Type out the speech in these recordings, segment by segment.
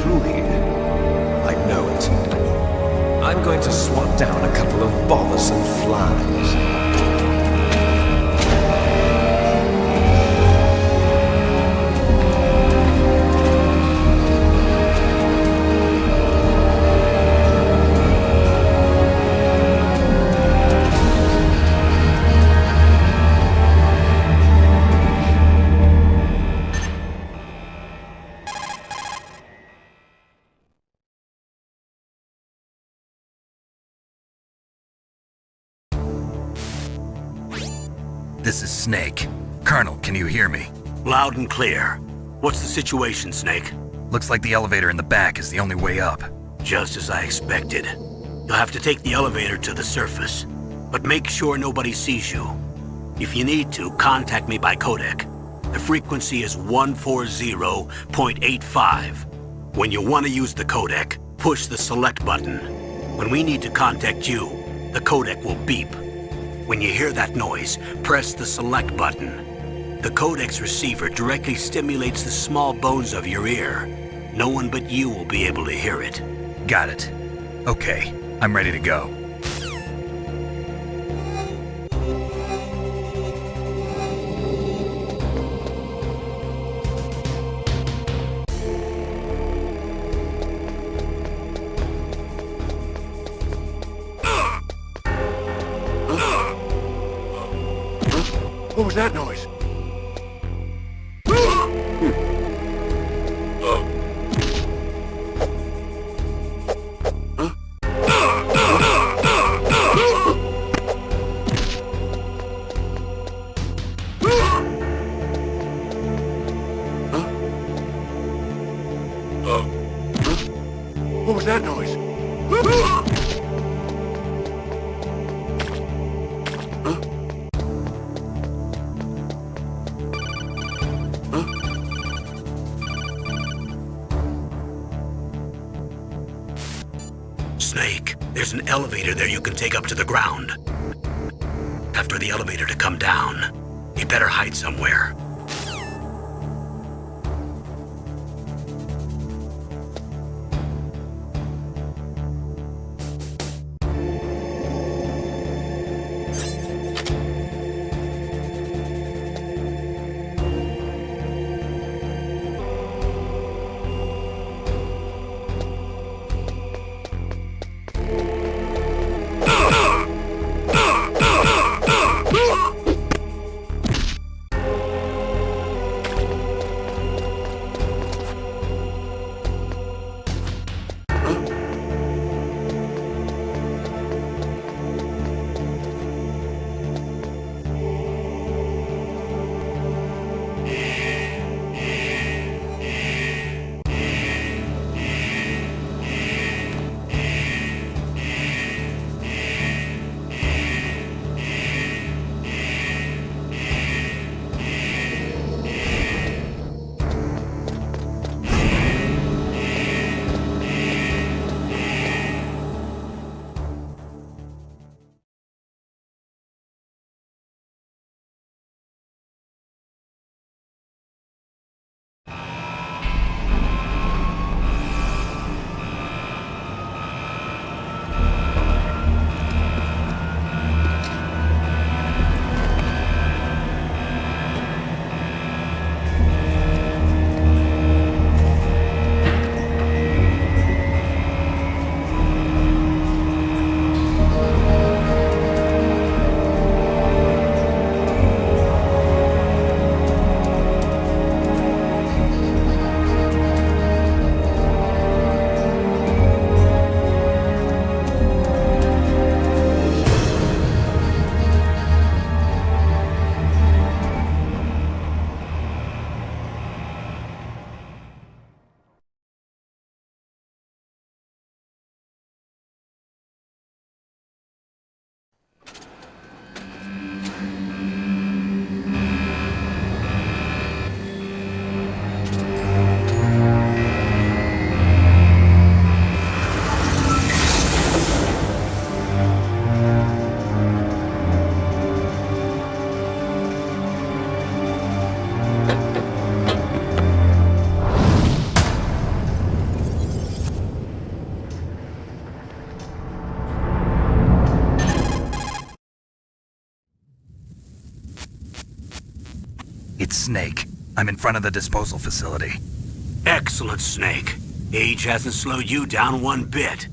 through here. I know it. I'm going to swat down a couple of bothersome flies. This is Snake. Colonel, can you hear me? Loud and clear. What's the situation, Snake? Looks like the elevator in the back is the only way up. Just as I expected. You'll have to take the elevator to the surface. But make sure nobody sees you. If you need to, contact me by codec. The frequency is 140.85. When you want to use the codec, push the select button. When we need to contact you, the codec will beep. When you hear that noise, press the select button. The codec's receiver directly stimulates the small bones of your ear. No one but you will be able to hear it. Got it. Okay, I'm ready to go. What was that noise? What was that noise? Snake, there's an elevator there you can take up to the ground. After the elevator to come down, you better hide somewhere. Snake. I'm in front of the disposal facility. Excellent, Snake. Age hasn't slowed you down one bit.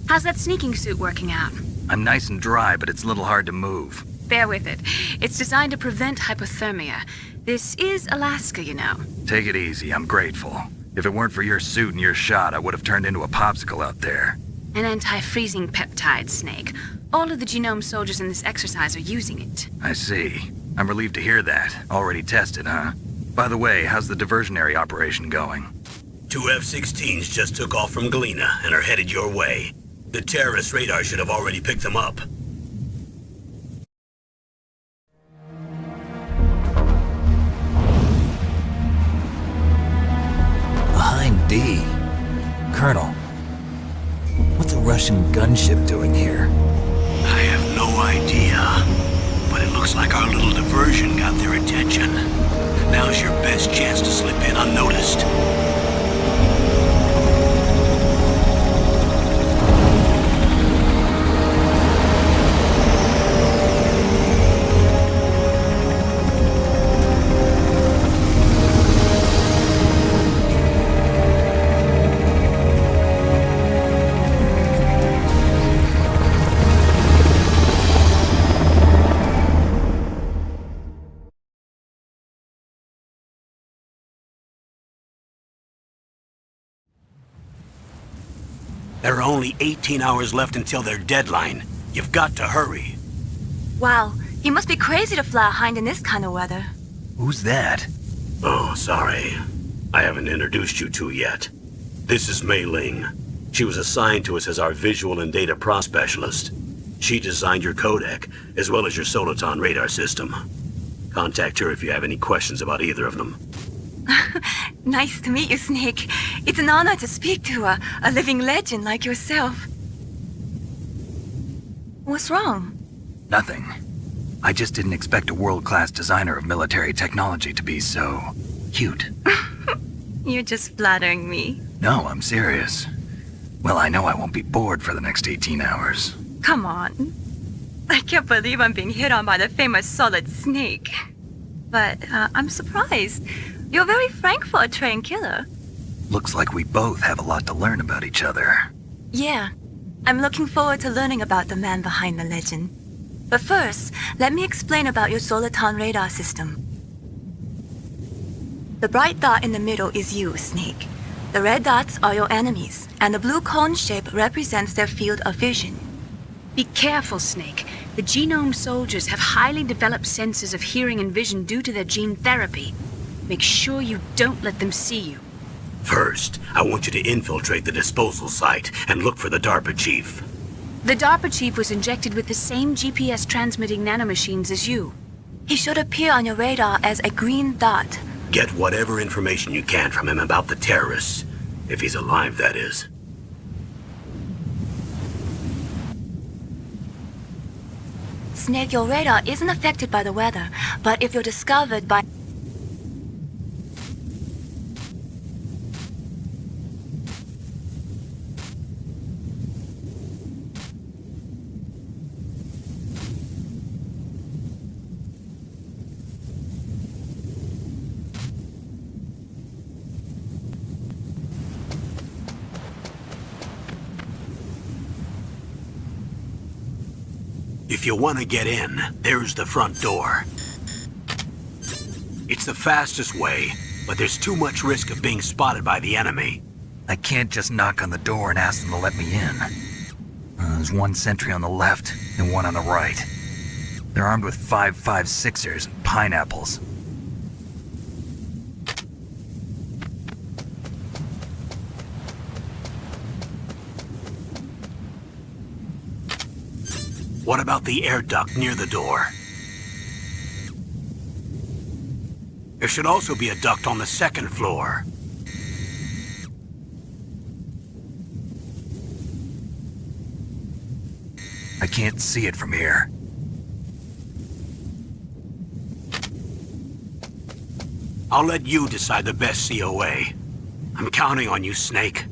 How's that sneaking suit working out? I'm nice and dry, but it's a little hard to move. Bear with it. It's designed to prevent hypothermia. This is Alaska, you know. Take it easy, I'm grateful. If it weren't for your suit and your shot, I would have turned into a popsicle out there. An anti-freezing peptide, Snake. All of the genome soldiers in this exercise are using it. I see. I'm relieved to hear that. Already tested, huh? By the way, how's the diversionary operation going? 2 F-16s just took off from Galena and are headed your way. The terrorist radar should have already picked them up. Behind D. Colonel, what's a Russian gunship doing here? I have no idea, but it looks like our little diversion got their attention. Now's your best chance to slip in unnoticed. There are only 18 hours left until their deadline. You've got to hurry. Wow, you must be crazy to fly a hind in this kind of weather. Who's that? Oh, sorry. I haven't introduced you to yet. This is Mei Ling. She was assigned to us as our visual and data pro specialist. She designed your codec, as well as your Soliton radar system. Contact her if you have any questions about either of them. Nice to meet you, Snake. It's an honor to speak to a living legend like yourself. What's wrong? Nothing. I just didn't expect a world-class designer of military technology to be so cute. You're just flattering me. No, I'm serious. Well, I know I won't be bored for the next 18 hours. Come on. I can't believe I'm being hit on by the famous Solid Snake. But I'm surprised. You're very frank for a trained killer. Looks like we both have a lot to learn about each other. Yeah. I'm looking forward to learning about the man behind the legend. But first, let me explain about your Soliton radar system. The bright dot in the middle is you, Snake. The red dots are your enemies, and the blue cone shape represents their field of vision. Be careful, Snake. The genome soldiers have highly developed senses of hearing and vision due to their gene therapy. Make sure you don't let them see you. First, I want you to infiltrate the disposal site and look for the DARPA chief. The DARPA chief was injected with the same GPS-transmitting nanomachines as you. He should appear on your radar as a green dot. Get whatever information you can from him about the terrorists. If he's alive, that is. Snake, your radar isn't affected by the weather, but if you're discovered by... If you want to get in, there's the front door. It's the fastest way, but there's too much risk of being spotted by the enemy. I can't just knock on the door and ask them to let me in. There's one sentry on the left and one on the right. They're armed with 5.56ers and pineapples. What about the air duct near the door? There should also be a duct on the second floor. I can't see it from here. I'll let you decide the best COA. I'm counting on you, Snake.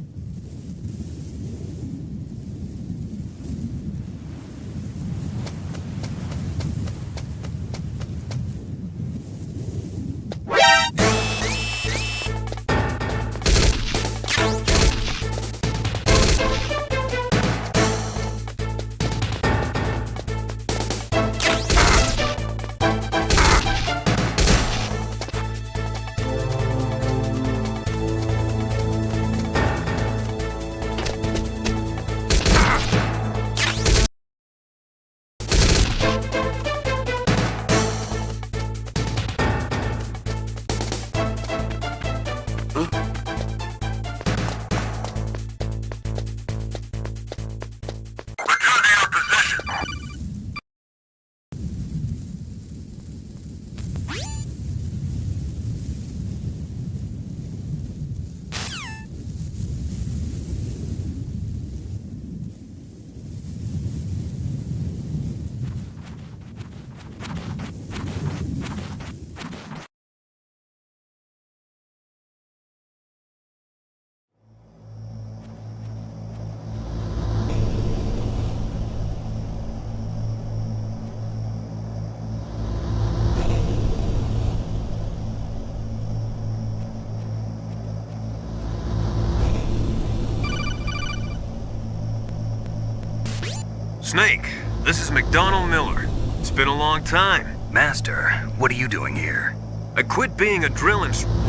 Snake, this is McDonald Miller. It's been a long time. Master, what are you doing here? I quit being a drill instructor.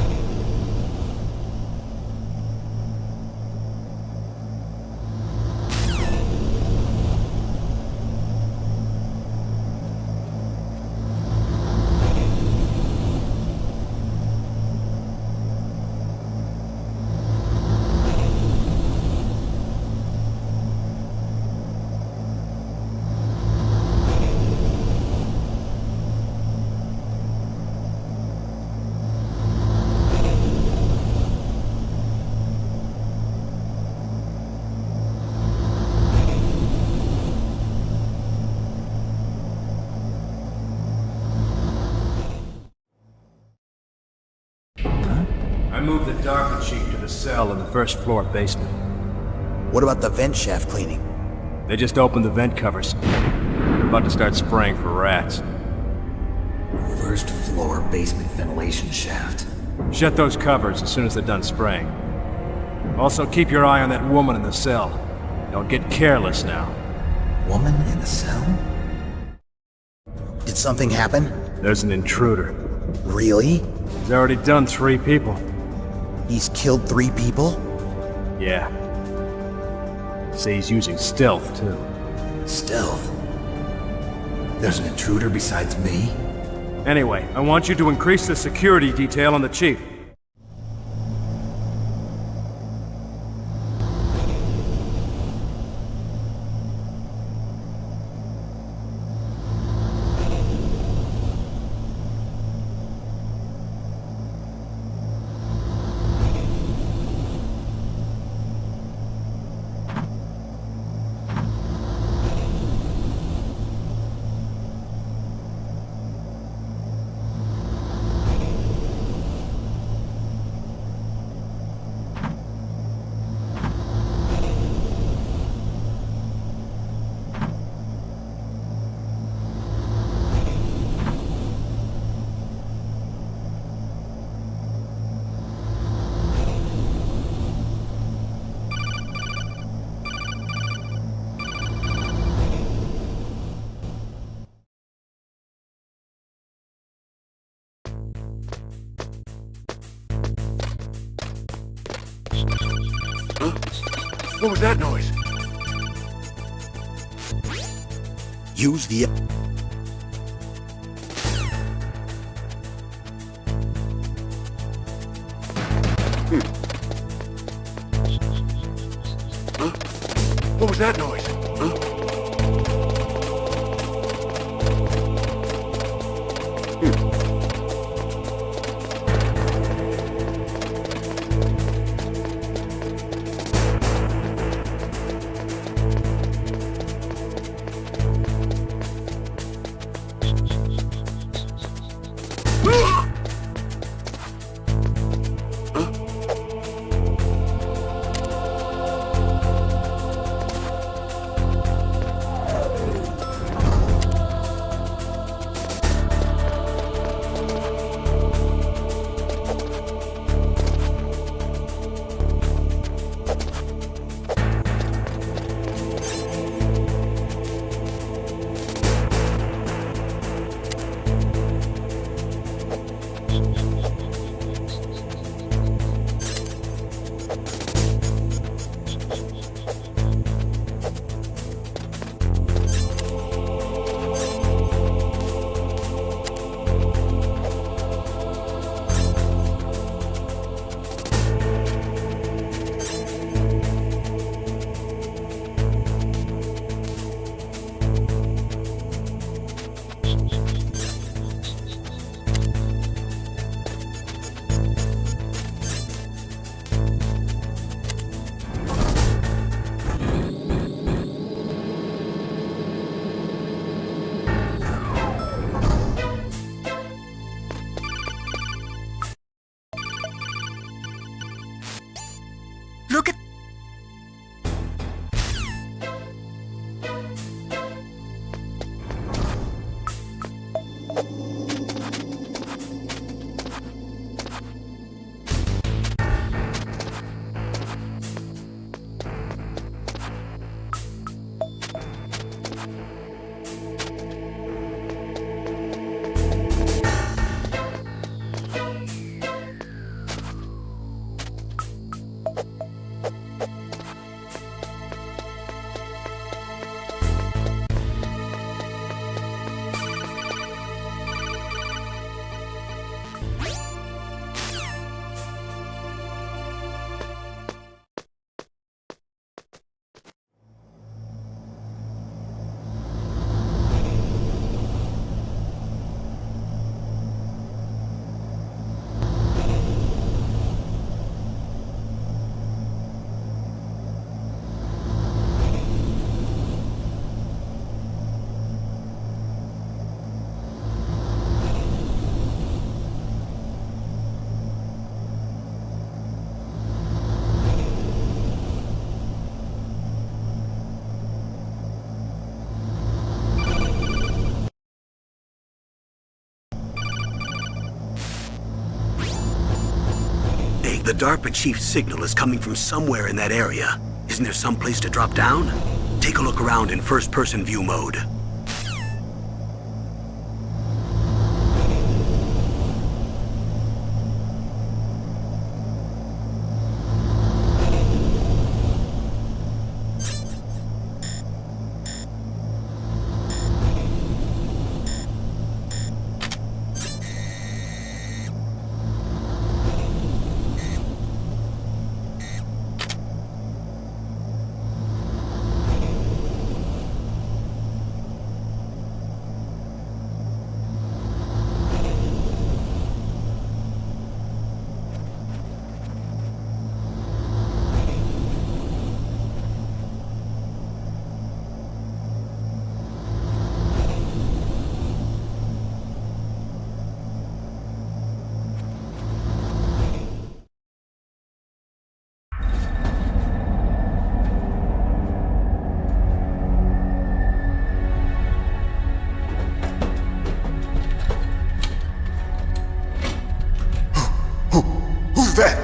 I moved the DARPA chief to the cell in the first floor basement. What about the vent shaft cleaning? They just opened the vent covers. They're about to start spraying for rats. First floor basement ventilation shaft. Shut those covers as soon as they're done spraying. Also, keep your eye on that woman in the cell. Don't get careless now. Woman in the cell? Did something happen? There's an intruder. Really? He's already done 3 people. He's killed 3 people? Yeah. Say he's using stealth, too. Stealth? There's an intruder besides me? Anyway, I want you to increase the security detail on the chief. What was that noise? Use the... What was that noise? The DARPA chief's signal is coming from somewhere in that area. Isn't there some place to drop down? Take a look around in first-person view mode. Who's that?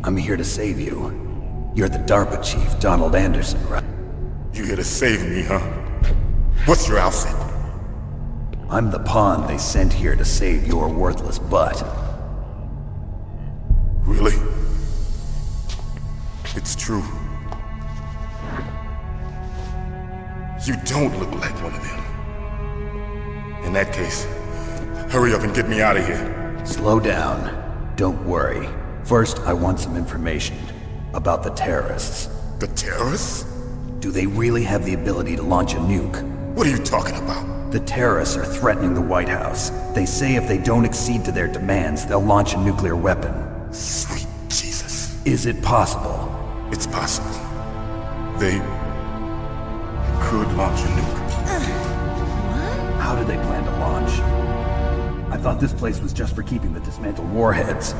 I'm here to save you. You're the DARPA chief, Donald Anderson, right? You here to save me, huh? What's your outfit? I'm the pawn they sent here to save your worthless butt. Really? It's true. You don't look like one of them. In that case, hurry up and get me out of here. Slow down. Don't worry. First, I want some information about the terrorists. The terrorists? Do they really have the ability to launch a nuke? What are you talking about? The terrorists are threatening the White House. They say if they don't accede to their demands, they'll launch a nuclear weapon. Sweet Jesus. Is it possible? It's possible. They could launch a nuke. How do they plan to launch? I thought this place was just for keeping the dismantled warheads.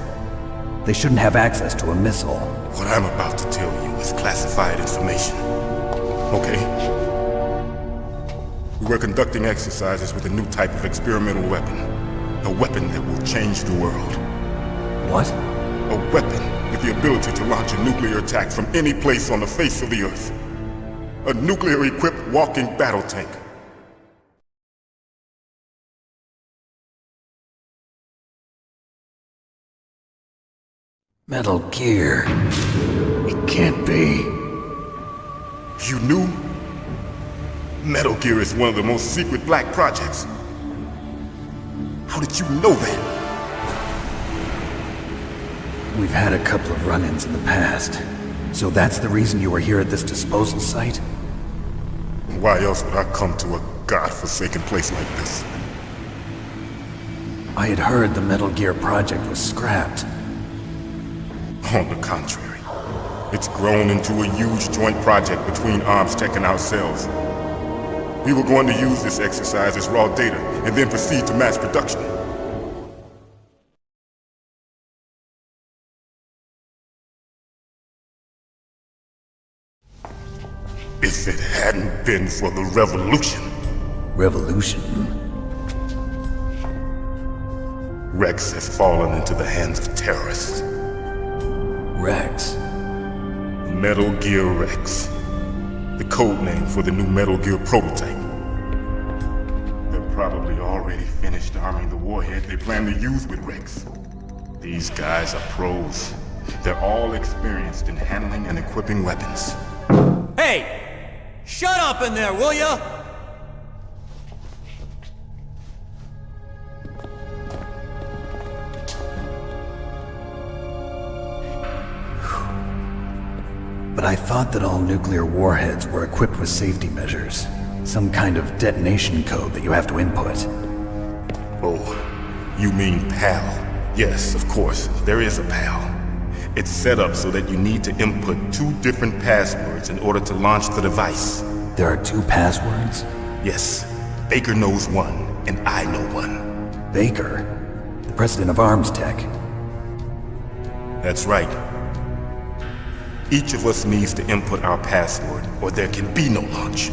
They shouldn't have access to a missile. What I'm about to tell you is classified information. Okay? We were conducting exercises with a new type of experimental weapon. A weapon that will change the world. What? A weapon with the ability to launch a nuclear attack from any place on the face of the Earth. A nuclear-equipped walking battle tank. Metal Gear. It can't be. You knew? Metal Gear is one of the most secret black projects. How did you know that? We've had a couple of run-ins in the past. So that's the reason you were here at this disposal site? Why else would I come to a godforsaken place like this? I had heard the Metal Gear project was scrapped. On the contrary, it's grown into a huge joint project between ArmsTech and ourselves. We were going to use this exercise as raw data and then proceed to mass production. If it hadn't been for the revolution... Revolution? Rex has fallen into the hands of terrorists. Rex? Metal Gear Rex. The code name for the new Metal Gear prototype. They're probably already finished arming the warhead they plan to use with Rex. These guys are pros. They're all experienced in handling and equipping weapons. Hey! Shut up in there, will ya? But I thought that all nuclear warheads were equipped with safety measures. Some kind of detonation code that you have to input. Oh, you mean PAL? Yes, of course, there is a PAL. It's set up so that you need to input 2 different passwords in order to launch the device. There are 2 passwords? Yes, Baker knows one, and I know one. Baker? The president of ArmsTech? That's right. Each of us needs to input our password, or there can be no launch.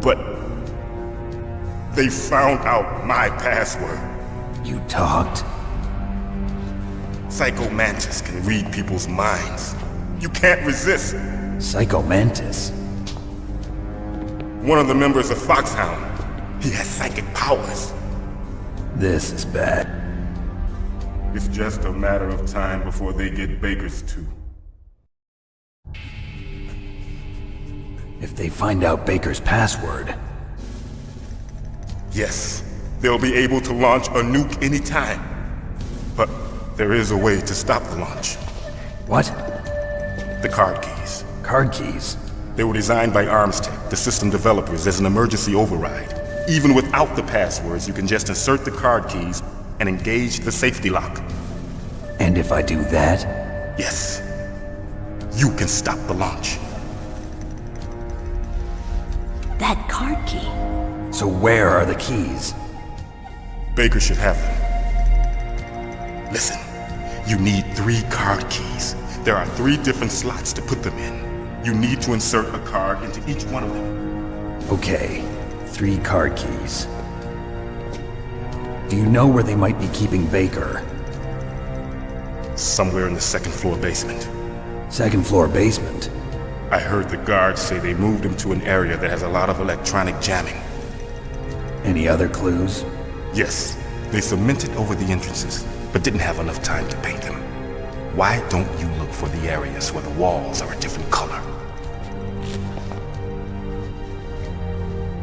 But They found out my password. You talked? Psycho Mantis can read people's minds. You can't resist. Psycho Mantis? One of the members of FOXHOUND. He has psychic powers. This is bad. It's just a matter of time before they get Baker's too. If they find out Baker's password... Yes, they'll be able to launch a nuke anytime. But there is a way to stop the launch. What? The card keys. Card keys? They were designed by ArmsTech, the system developers, as an emergency override. Even without the passwords, you can just insert the card keys and engage the safety lock. And if I do that? Yes. You can stop the launch. That card key. So where are the keys? Baker should have them. Listen, you need 3 card keys. There are 3 different slots to put them in. You need to insert a card into each one of them. Okay, 3 card keys. Do you know where they might be keeping Baker? Somewhere in the 2nd floor basement. 2nd floor basement? I heard the guards say they moved him to an area that has a lot of electronic jamming. Any other clues? Yes, they cemented over the entrances, but didn't have enough time to paint them. Why don't you look for the areas where the walls are a different color?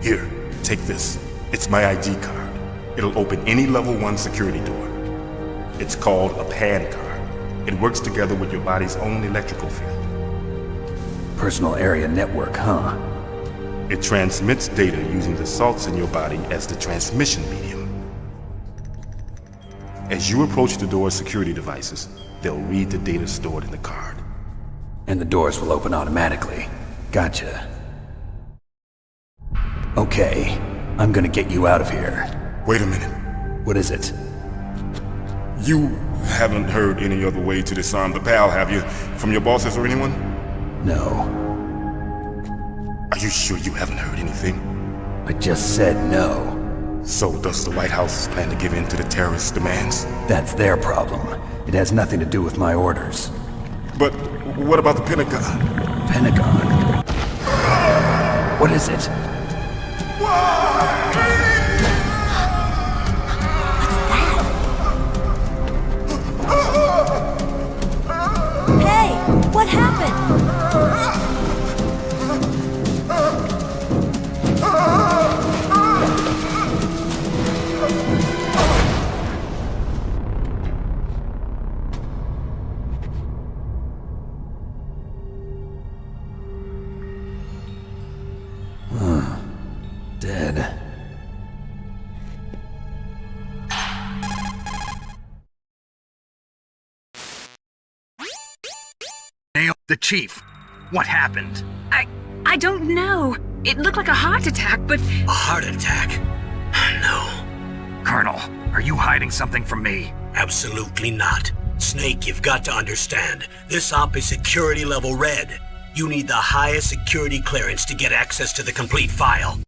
Here, take this. It's my ID card. It'll open any level 1 security door. It's called a PAN card. It works together with your body's own electrical field. Personal area network, huh? It transmits data using the salts in your body as the transmission medium. As you approach the door's security devices, they'll read the data stored in the card. And the doors will open automatically. Gotcha. Okay, I'm gonna get you out of here. Wait a minute. What is it? You haven't heard any other way to disarm the PAL, have you? From your bosses or anyone? No. Are you sure you haven't heard anything? I just said no. So does the White House plan to give in to the terrorist demands? That's their problem. It has nothing to do with my orders. But what about the Pentagon? Pentagon? What is it? Hey, what happened? Dead. Nailed the chief. What happened? I don't know. It looked like a heart attack, but... A heart attack? No. Colonel, are you hiding something from me? Absolutely not. Snake, you've got to understand. This op is security level red. You need the highest security clearance to get access to the complete file.